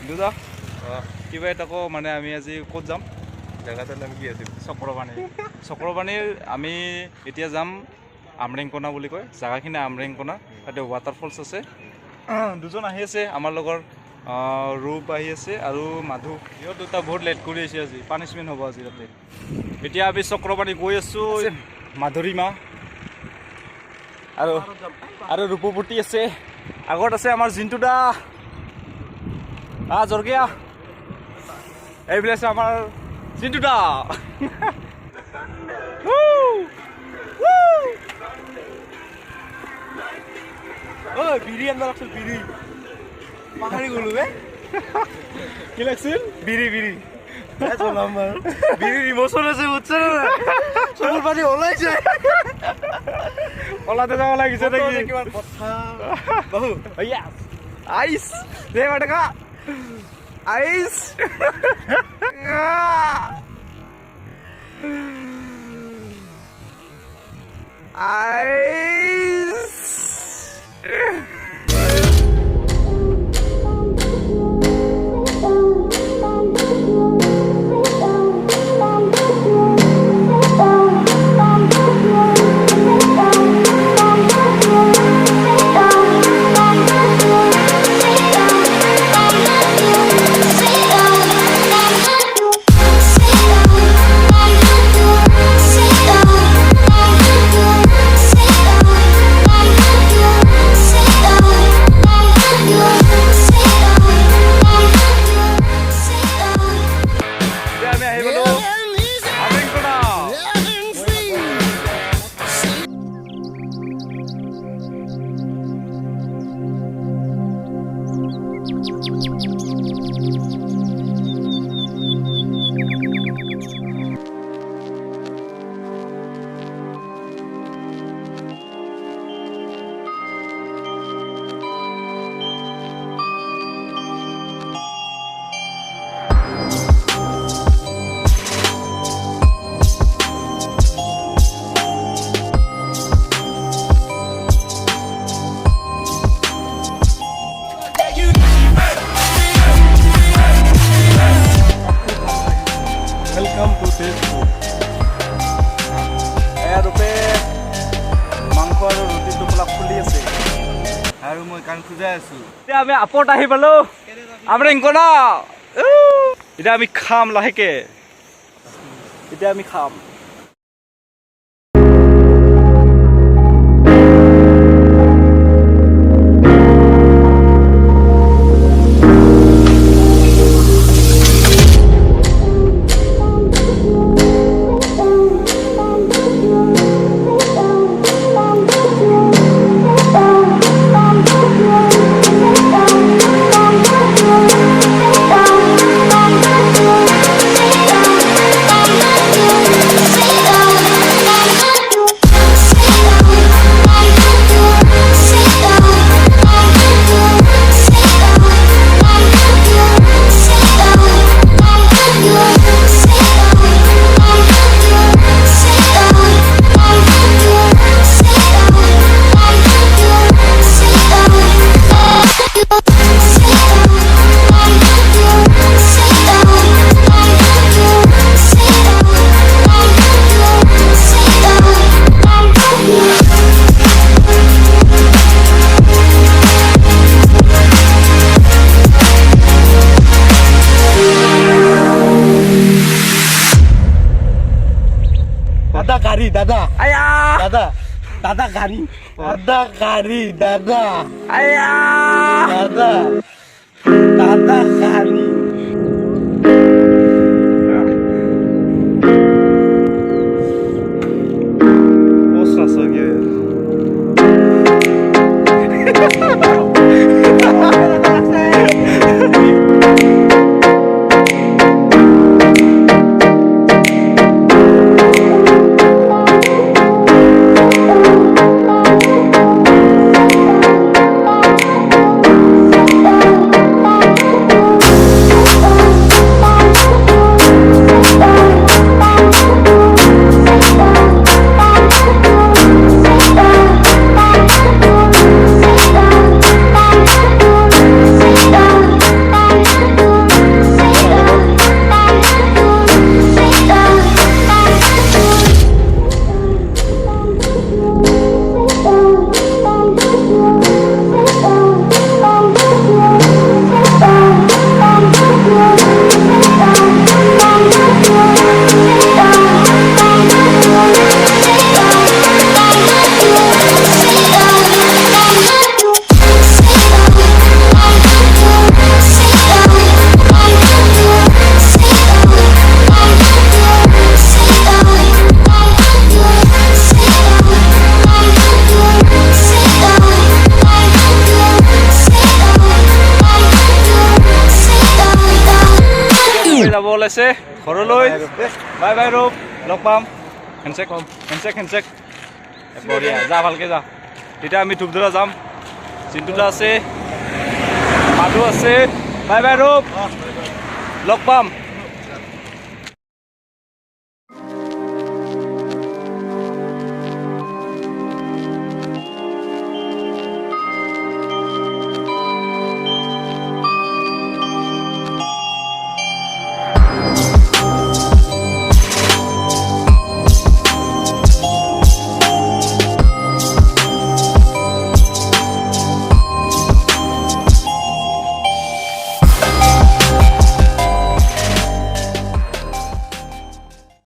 দুজা কিবা এটা কো মানে আমি আজি ক'ত যাম জায়গাটার নাম কি আছিল চক্ৰবাণীৰ আমি এতিয়া যাম আমৰেংকনা বুলি কয় জাগাখিনি আমৰেংকনা তাতে ৱাটাৰফলছ আছে দুজন আহি আছে আমাৰ লগৰ ৰূপ আহি আছে আৰু মাধু ইহঁত দুটা বহুত লেট কৰি আছে আজি পানিছমেণ্ট হ'ব আজি তাতে এতিয়া আমি চক্ৰবাণী গৈ আছোঁ মাধুৰীমা আৰু ৰূপৱতী আছে আগত আছে আমাৰ জিন্তু দা জৰ্গীয়া এইবিলাক আছে আমাৰ জিন্তু দা বিড়ি আনবা লাগছিল বিড়ি পাহাড়ি গলো কি লাগছিল বিড়ি বিড়ি বিড়ির ইমোশন আছে বুঝছো না চকুর পানি ওলাই যায় ওলাতে যাওয়া লাগিছে নাকি কিমান কথা বাহু ইয়াস আইস দে বাটকা আইস আইস আৰু মই কাণ খুজাই আছো এতিয়া আমি আপত আহি পালো আমৰেংকনা এতিয়া আমি খাম লাহেকে এতিয়া আমি খাম দাদা আয়া দাদা দাদা গাড়ি দাদা আয়া দাদা দাদা গাড়ি Mostra só que ওলাইছে ঘৰলৈ বাই বাই ৰূপ লগ পাম হেণ্ডছেক হেণ্ডছেক হেণ্ডছেক বঢ়িয়া যা ভালকৈ যা তেতিয়া আমি ধূপধৰা যাম চিন্তুদা আছে মাধু আছে বাই বাই ৰূপ লগ পাম